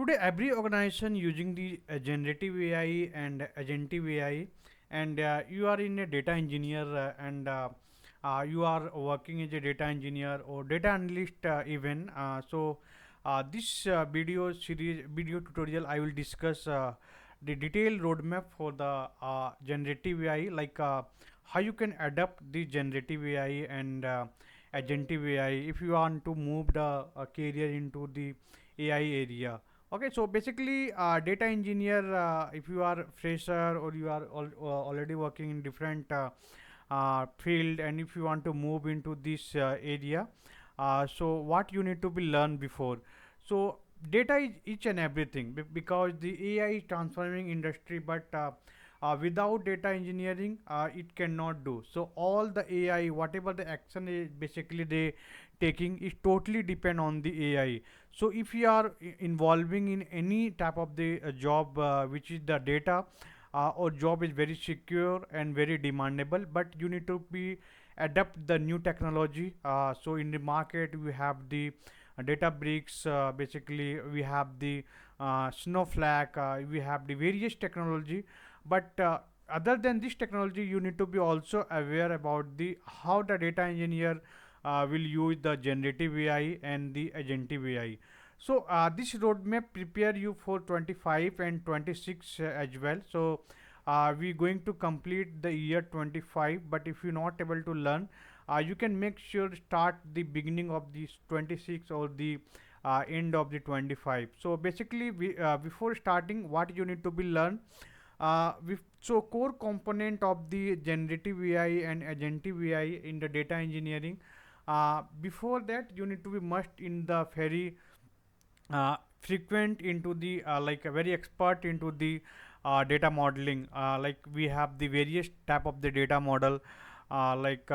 Today, every organization using the generative AI and agentive AI, and you are in a data engineer and you are working as a data engineer or data analyst even. This video tutorial, I will discuss the detailed roadmap for the generative AI, like how you can adapt the generative AI and agentive AI if you want to move the career into the AI area. Okay, so basically, data engineer, if you are fresher or you are already working in different field, and if you want to move into this area, so what you need to be learned before. So data is each and everything because the AI is transforming industry, but without data engineering, it cannot do. So all the AI, whatever the action is basically they taking, is totally depend on the AI. So if you are involving in any type of the job which is the data, or job is very secure and very demandable, but you need to be adapt the new technology. So in the market we have the data bricks, basically we have the snowflake, we have the various technology, but other than this technology you need to be also aware about the how the data engineer will use the generative AI and the agentive AI. So this roadmap prepare you for 25 and 26 as well. So we going to complete the year 25, but if you're not able to learn, you can make sure start the beginning of the 26 or the end of the 25. So basically, before starting, what you need to be learn. So core component of the generative AI and agentive AI in the data engineering. Before that, you need to be must in the very frequent into the like a very expert into the data modeling. Like we have the various type of the data model, like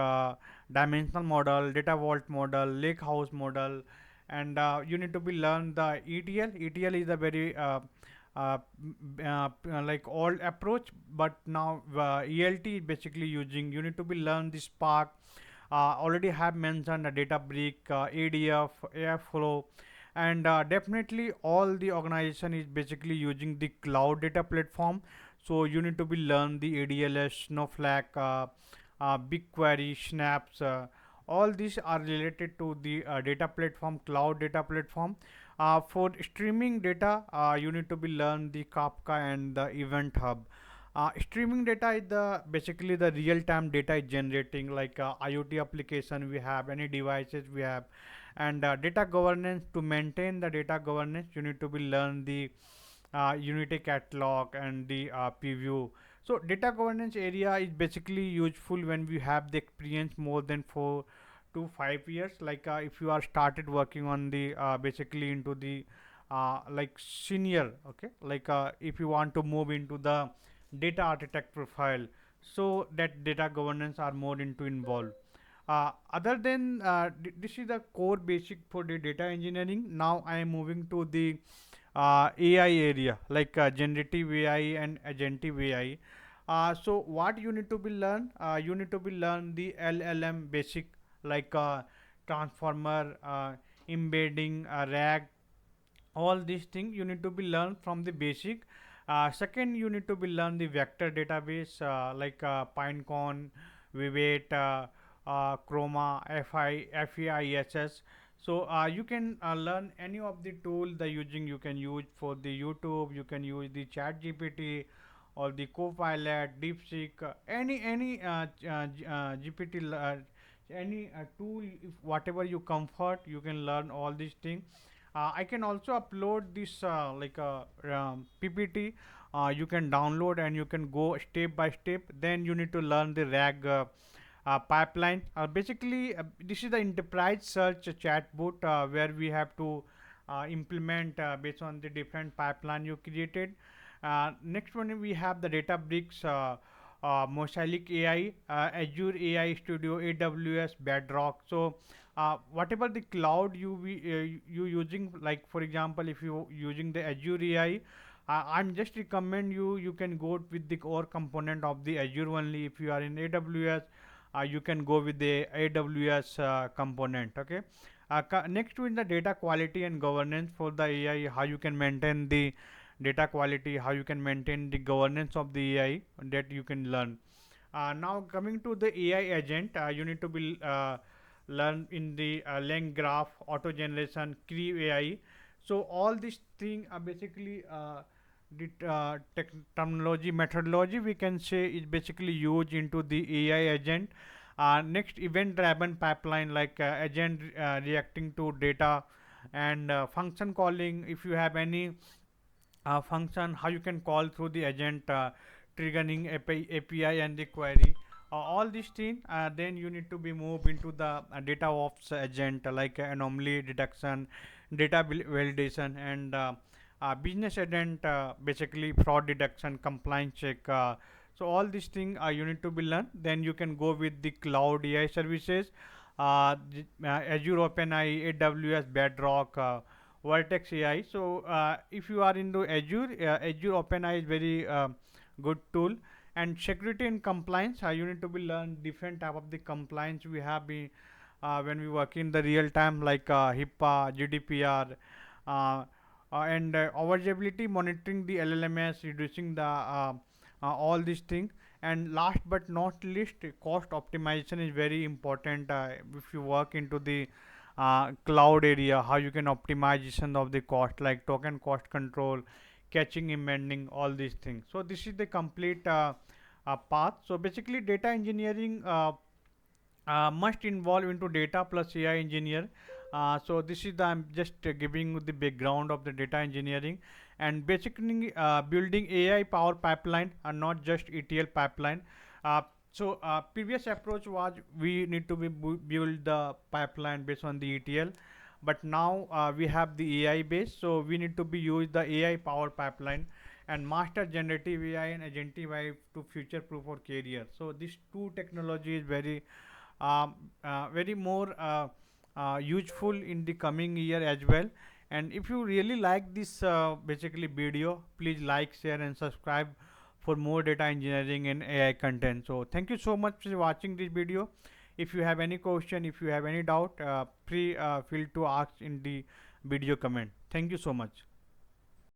dimensional model, data vault model, lake house model, and you need to be learn the ETL. ETL is a very like old approach, but now ELT is basically using. You need to be learn the Spark. Already have mentioned a data brick, ADF, Airflow, and definitely all the organization is basically using the cloud data platform. So you need to be learn the ADLS, Snowflake, BigQuery, Snaps. All these are related to the data platform, cloud data platform. For streaming data, you need to be learn the Kafka and the Event Hub. Streaming data is the basically the real time data is generating, like IoT application we have, any devices we have, and data governance. To maintain the data governance, you need to be learn the Unity catalog and the preview. So data governance area is basically useful when we have the experience more than 4 to 5 years. Like if you are started working on the basically into the like senior, okay, like if you want to move into the data architect profile, so that data governance are more into involved. Other than this is the core basic for the data engineering. Now I am moving to the AI area, like generative AI and agentive AI. So what you need to be learn? You need to be learn the LLM basic, like transformer, embedding, RAG, all these things you need to be learned from the basic. Second, you need to be learn the vector database, like pinecone, vivet, chroma, feiss. So you can learn any of the tool the using. You can use for the YouTube, you can use the chat gpt or the copilot, deepseek, any gpt, any tool, if whatever you comfort, you can learn all these things. I can also upload this like PPT. You can download and you can go step by step. Then you need to learn the RAG pipeline. Basically, this is the enterprise search chatbot where we have to implement based on the different pipeline you created. Next one, we have the Databricks, Mosaic AI, Azure AI Studio, AWS, Bedrock. So whatever the cloud you using, like for example, if you using the Azure AI, I'm just recommend you can go with the core component of the Azure only. If you are in AWS, you can go with the AWS component. Okay. Next to in the data quality and governance for the AI, how you can maintain the data quality, how you can maintain the governance of the AI that you can learn. Now coming to the AI agent, you need to be learn in the length graph, auto generation, crew AI. So all these things are basically the terminology methodology we can say is basically used into the AI agent. Next, event driven pipeline like agent reacting to data and function calling. If you have any function, how you can call through the agent, triggering API and the query. All these things, then you need to be moved into the data ops agent like anomaly detection, data validation, and business agent, basically fraud detection, compliance check. So all these things you need to be learned. Then you can go with the cloud AI services, Azure OpenAI, AWS Bedrock. Vertex AI. So if you are into Azure, Azure OpenAI is very good tool. And security and compliance, you need to be learn different type of the compliance we have been when we work in the real time like HIPAA, GDPR, and observability monitoring the LLMS, reducing the all these things. And last but not least, cost optimization is very important if you work into the cloud area, how you can optimization of the cost like token cost control, catching, embedding, all these things. So this is the complete path. So basically data engineering must involve into data plus AI engineer. So this is the, I'm just giving you the background of the data engineering, and basically building AI power pipeline and not just ETL pipeline. Previous approach was we need to build the pipeline based on the ETL, but now we have the AI base, so we need to be use the AI power pipeline and master generative AI and agentic AI to future proof our career. So these two technology is very more useful in the coming year as well. And if you really like this basically video, please like, share, and subscribe for more data engineering and AI content. So thank you so much for watching this video. If you have any question, if you have any doubt, please feel to ask in the video comment. Thank you so much.